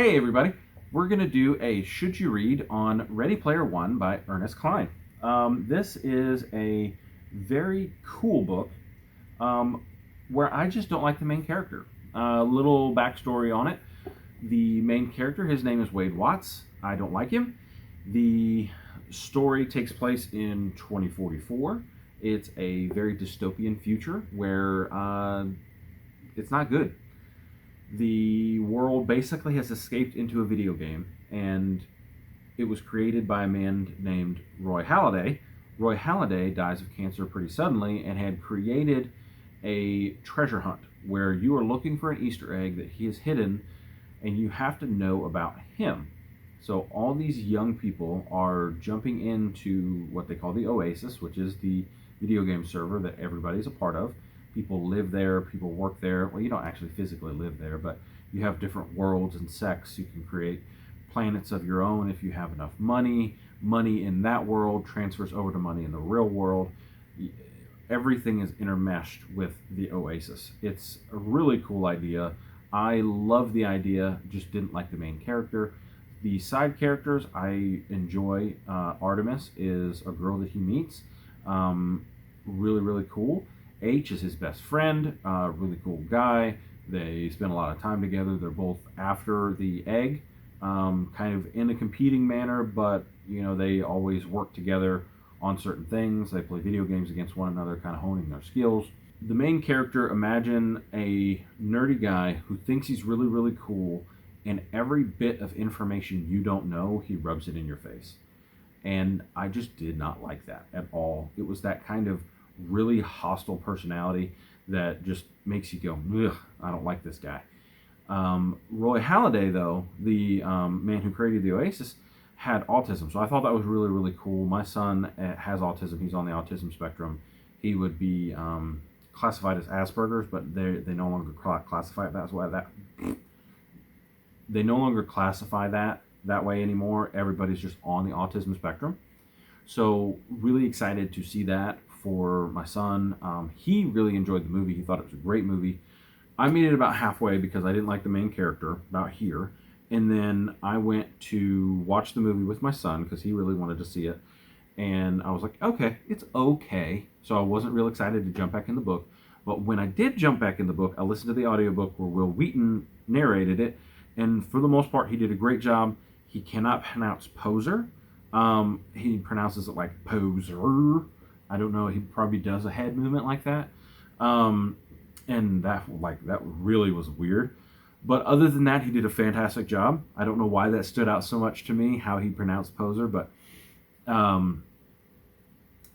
Hey everybody, we're going to do a Should You Read on Ready Player One by Ernest Cline. This is a very cool book where I just don't like the main character. A little backstory on it. The main character, his name is Wade Watts. I don't like him. The story takes place in 2044. It's a very dystopian future where it's not good. The world basically has escaped into a video game, and it was created by a man named Roy Halladay. Roy Halladay dies of cancer pretty suddenly and had created a treasure hunt where you are looking for an Easter egg that he has hidden, and you have to know about him. So all these young people are jumping into what they call the Oasis, which is the video game server that everybody's a part of. People live there, people work there. Well, you don't actually physically live there, but you have different worlds and sects. You can create planets of your own if you have enough money. Money in that world transfers over to money in the real world. Everything is intermeshed with the Oasis. It's a really cool idea. I love the idea, just didn't like the main character. The side characters I enjoy. Artemis is a girl that he meets. Really, really cool. H is his best friend, really cool guy. They spend a lot of time together. They're both after the egg, kind of in a competing manner, but you know, they always work together on certain things. They play video games against one another, kind of honing their skills. The main character, imagine a nerdy guy who thinks he's really, really cool, and every bit of information you don't know, he rubs it in your face. And I just did not like that at all. It was that kind of really hostile personality that just makes you go, ugh, I don't like this guy. Roy Halladay, though, the man who created the Oasis, had autism, so I thought that was really, really cool. My son has autism. He's on the autism spectrum. He would be classified as Asperger's, but they no longer classify it they no longer classify that way anymore. Everybody's just on the autism spectrum. So really excited to see that for my son. He really enjoyed the movie. He thought it was a great movie. I made it about halfway because I didn't like the main character, about here. And then I went to watch the movie with my son because he really wanted to see it. And I was like, okay, it's okay. So I wasn't real excited to jump back in the book. But when I did jump back in the book, I listened to the audiobook where Will Wheaton narrated it. And for the most part, he did a great job. He cannot pronounce poser. He pronounces it like poser. I don't know. He probably does a head movement like that. And that really was weird. But other than that, he did a fantastic job. I don't know why that stood out so much to me, how he pronounced poser, but and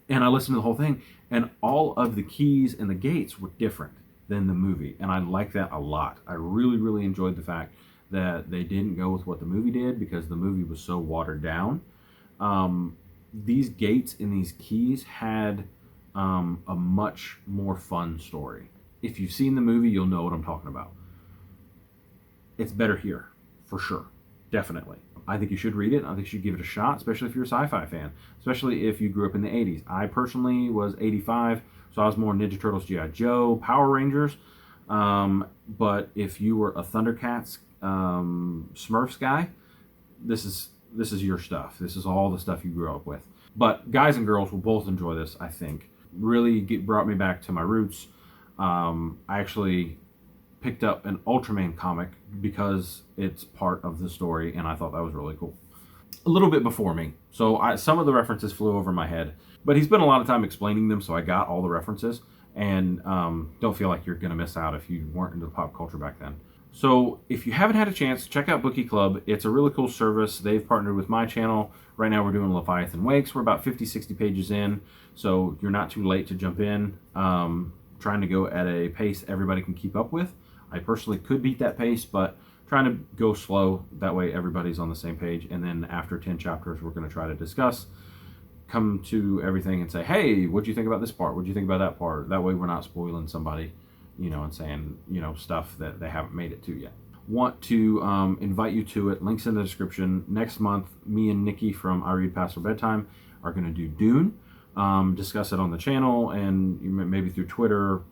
I listened to the whole thing, and all of the keys and the gates were different than the movie, and I like that a lot. I really, really enjoyed the fact that they didn't go with what the movie did because the movie was so watered down. These gates and these keys had a much more fun story. If you've seen the movie, you'll know what I'm talking about. It's better here, for sure. Definitely. I think you should read it. I think you should give it a shot, especially if you're a sci-fi fan, especially if you grew up in the 80s. I personally was 85, so I was more Ninja Turtles, G.I. Joe, Power Rangers. But if you were a Thundercats, Smurfs guy, this is your stuff. This is all the stuff you grew up with. But guys and girls will both enjoy this, I think. Really brought me back to my roots. I actually picked up an Ultraman comic because it's part of the story, and I thought that was really cool. A little bit before me, so some of the references flew over my head, but he spent a lot of time explaining them, so I got all the references, and don't feel like you're going to miss out if you weren't into pop culture back then. So if you haven't had a chance, check out Bookie Club. It's a really cool service. They've partnered with my channel. Right now we're doing Leviathan Wakes. We're about 50, 60 pages in, so you're not too late to jump in. Trying to go at a pace everybody can keep up with. I personally could beat that pace, but trying to go slow. That way everybody's on the same page. And then after 10 chapters, we're going to try to discuss, come to everything and say, hey, what do you think about this part? What do you think about that part? That way we're not spoiling somebody, you know, and saying, you know, stuff that they haven't made it to yet. Want to invite you to it. Links in the description. Next month, me and Nikki from I Read Past Our Bedtime are going to do Dune. Discuss it on the channel and maybe through Twitter.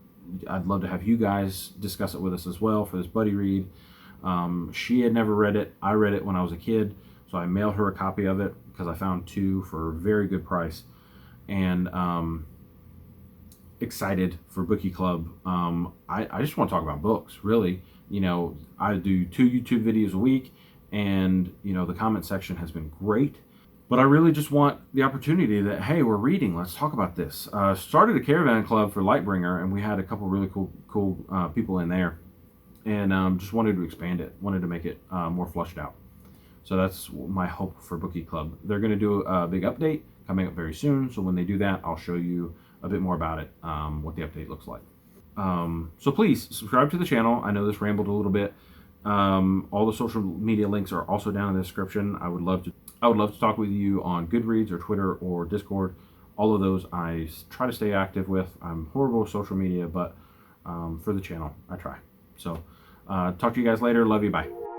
I'd love to have you guys discuss it with us as well for this buddy read. She had never read it. I read it when I was a kid, so I mailed her a copy of it because I found two for a very good price. And excited for Bookie Club. I just want to talk about books, really. You know, I do 2 YouTube videos a week, and, you know, the comment section has been great. But I really just want the opportunity that, hey, we're reading. Let's talk about this. Started a caravan club for Lightbringer, and we had a couple really cool people in there. And just wanted to expand it, wanted to make it more flushed out. So that's my hope for Bookie Club. They're going to do a big update coming up very soon. So when they do that, I'll show you a bit more about it, what the update looks like. So please subscribe to the channel. I know this rambled a little bit. All the social media links are also down in the description. I would love to talk with you on Goodreads or Twitter or Discord. All of those I try to stay active with. I'm horrible with social media, but for the channel, I try. So talk to you guys later. Love you. Bye.